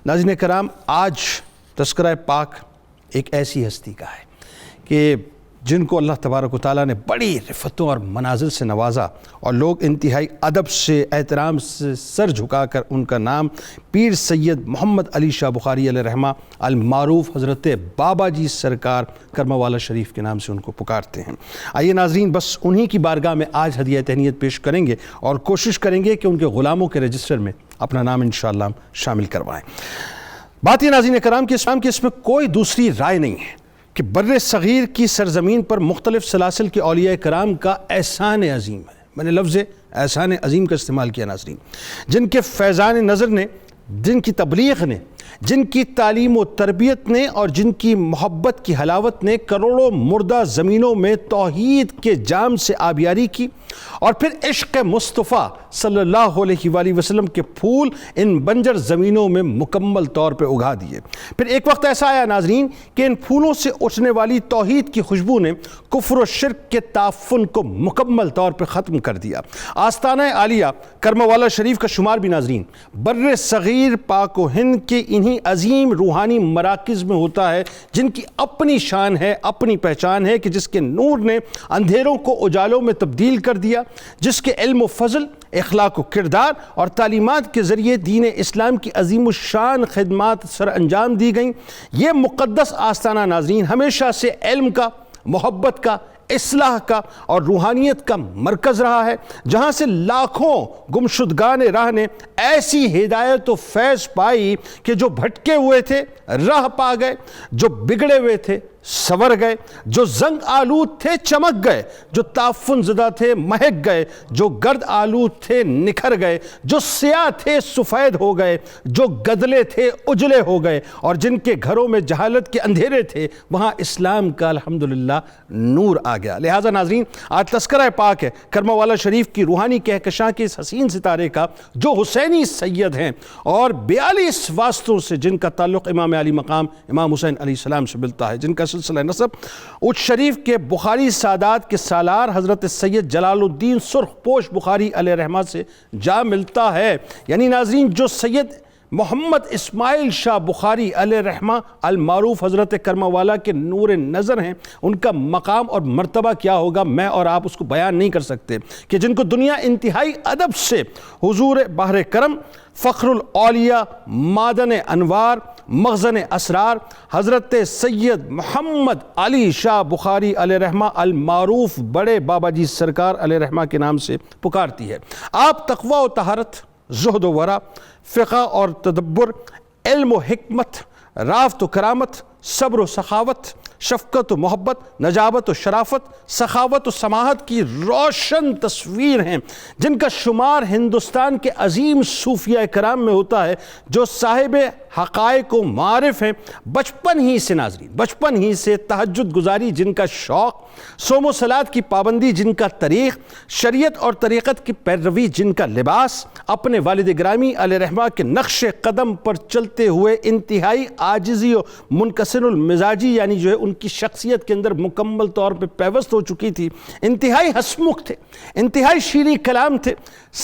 ناظرین کرام، آج تذکرہ پاک ایک ایسی ہستی کا ہے کہ جن کو اللہ تبارک و تعالیٰ نے بڑی رفتوں اور منازل سے نوازا، اور لوگ انتہائی ادب سے، احترام سے سر جھکا کر ان کا نام پیر سید محمد علی شاہ بخاری علیہ رحمہ المعروف حضرت بابا جی سرکار کرما والا شریف کے نام سے ان کو پکارتے ہیں۔ آئیے ناظرین، بس انہی کی بارگاہ میں آج ہدیہ تہنیت پیش کریں گے اور کوشش کریں گے کہ ان کے غلاموں کے رجسٹر میں اپنا نام انشاءاللہ شامل کروائیں۔ بات یہ ناظرین کرام کہ اسلام کی اس میں کوئی دوسری رائے نہیں ہے کہ بر صغیر کی سرزمین پر مختلف سلاسل کے اولیاء کرام کا احسان عظیم ہے۔ میں نے لفظ احسان عظیم کا استعمال کیا ناظرین، جن کے فیضان نظر نے، جن کی تبلیغ نے، جن کی تعلیم و تربیت نے اور جن کی محبت کی حلاوت نے کروڑوں مردہ زمینوں میں توحید کے جام سے آبیاری کی، اور پھر عشق مصطفیٰ صلی اللہ علیہ وآلہ وسلم کے پھول ان بنجر زمینوں میں مکمل طور پہ اگا دیے۔ پھر ایک وقت ایسا آیا ناظرین کہ ان پھولوں سے اٹھنے والی توحید کی خوشبو نے کفر و شرک کے تعفن کو مکمل طور پہ ختم کر دیا۔ آستانہ عالیہ کرما والا شریف کا شمار بھی ناظرین بر صغیر پاک و ہند کے انہی عظیم روحانی مراکز میں ہوتا ہے جن کی اپنی شان ہے، اپنی پہچان ہے، کہ جس کے نور نے اندھیروں کو اجالوں میں تبدیل کر دیا، جس کے علم و فضل، اخلاق و کردار اور تعلیمات کے ذریعے دین اسلام کی عظیم الشان خدمات سر انجام دی گئیں۔ یہ مقدس آستانہ ناظرین ہمیشہ سے علم کا، محبت کا، اصلاح کا اور روحانیت کا مرکز رہا ہے، جہاں سے لاکھوں گمشدگان راہ نے ایسی ہدایت و فیض پائی کہ جو بھٹکے ہوئے تھے راہ پا گئے، جو بگڑے ہوئے تھے سور گئے، جو زنگ آلود تھے چمک گئے، جو تعفن زدہ تھے مہک گئے، جو گرد آلود تھے نکھر گئے، جو سیاہ تھے سفید ہو گئے، جو گدلے تھے اجلے ہو گئے، اور جن کے گھروں میں جہالت کے اندھیرے تھے وہاں اسلام کا الحمدللہ نور آ گیا۔ لہٰذا ناظرین، آج تذکرہ پاک ہے کرما والا شریف کی روحانی کہکشاں کے اس حسین ستارے کا جو حسینی سید ہیں اور 42 واسطوں سے جن کا تعلق امام علی مقام امام حسین علیہ السلام سے ملتا ہے، جن کا سلسلہ نسب اچ شریف کے بخاری سادات کے سالار حضرت سید جلال الدین سرخ پوش بخاری علیہ رحمہ سے جا ملتا ہے، یعنی ناظرین جو سید محمد اسماعیل شاہ بخاری علیہ رحمہ المعروف حضرت کرما والا کے نور نظر ہیں، ان کا مقام اور مرتبہ کیا ہوگا میں اور آپ اس کو بیان نہیں کر سکتے، کہ جن کو دنیا انتہائی ادب سے حضور بحر کرم، فخر الاولیاء، معدن انوار، مخزن اسرار حضرت سید محمد علی شاہ بخاری علیہ رحمہ المعروف بڑے بابا جی سرکار علیہ رحمہ کے نام سے پکارتی ہے۔ آپ تقوی و طہارت، زہد و ورع، فقہ اور تدبر، علم و حکمت، رافت و کرامت، صبر و سخاوت، شفقت و محبت، نجابت و شرافت، سخاوت و سماحت کی روشن تصویر ہیں، جن کا شمار ہندوستان کے عظیم صوفیہ کرام میں ہوتا ہے جو صاحب حقائق و معارف ہیں۔ بچپن ہی سے ناظرین، بچپن ہی سے تہجد گزاری جن کا شوق، صوم و صلات کی پابندی جن کا طریق، شریعت اور طریقت کی پیروی جن کا لباس، اپنے والد گرامی علیہ رحمہ کے نقش قدم پر چلتے ہوئے انتہائی عاجزی و منکسر المزاجی، یعنی جو ہے ان کی شخصیت کے اندر مکمل طور پہ پیوست ہو چکی تھی، انتہائی ہسمکھ تھے، انتہائی شیریں کلام تھے،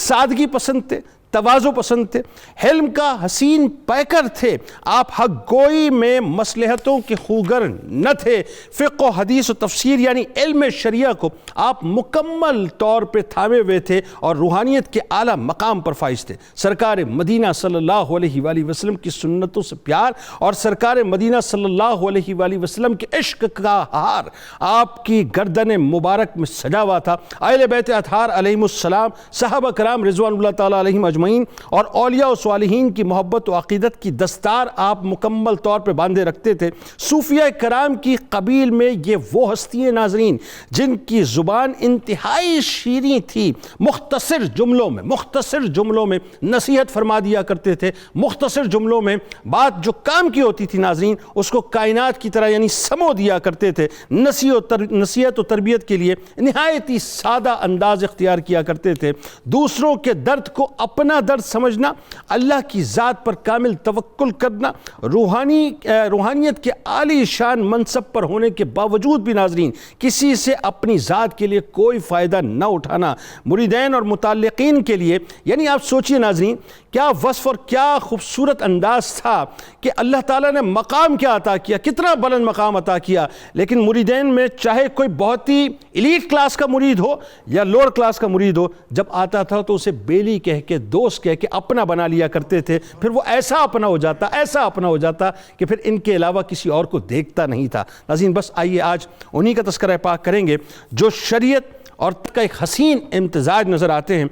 سادگی پسند تھے، تواضع پسند تھے، حلم کا حسین پیکر تھے، آپ حق گوئی میں مصلحتوں کے خوگر نہ تھے، فقہ و حدیث و تفسیر یعنی علم شریعہ کو آپ مکمل طور پہ تھامے ہوئے تھے اور روحانیت کے اعلیٰ مقام پر فائز تھے۔ سرکار مدینہ صلی اللہ علیہ وآلہ وسلم کی سنتوں سے پیار اور سرکار مدینہ صلی اللہ علیہ وآلہ وسلم کے عشق کا ہار آپ کی گردن مبارک میں سجا ہوا تھا۔ اہل بیت اطہار علیہم السلام، صحابہ کرام رضوان اللہ تعالیٰ علیہم اجمعین اور اولیاء و صالحین کی محبت و عقیدت کی دستار آپ مکمل طور پہ باندھے رکھتے تھے۔ صوفیہ کرام کی قبیل میں یہ وہ ہستیاں ناظرین جن کی زبان انتہائی شیریں تھی، مختصر جملوں میں نصیحت فرما دیا کرتے تھے، مختصر جملوں میں بات جو کام کی ہوتی تھی ناظرین اس کو کائنات کی طرح یعنی سمو دیا کرتے تھے، نصیحت و تربیت کے لیے نہایت ہی سادہ انداز اختیار کیا کرتے تھے۔ دوسروں کے درد کو اپنا درد سمجھنا، اللہ کی ذات پر کامل توکل کرنا، روحانیت کے عالی شان منصب پر ہونے کے باوجود بھی ناظرین کسی سے اپنی ذات کے لیے کوئی فائدہ نہ اٹھانا، مریدین اور متعلقین کے لیے، یعنی آپ سوچئے ناظرین کیا وصف اور کیا خوبصورت انداز تھا کہ اللہ تعالیٰ نے مقام کیا عطا کیا، کتنا بلند مقام عطا کیا. لیکن مریدین میں چاہے کوئی بہت ہی ایلیٹ کلاس کا مرید ہو یا لوور کلاس کا مرید ہو، جب آتا تھا تو اسے بیلی کہہ کے، دوست کہہ کے اپنا بنا لیا کرتے تھے. پھر وہ ایسا اپنا ہو جاتا کہ پھر ان کے علاوہ کسی اور کو دیکھتا نہیں تھا. ناظرین، بس آئیے آج انہی کا تذکرہ پاک کریں گے جو شریعت اور کا ایک حسین امتزاج نظر آتے ہیں.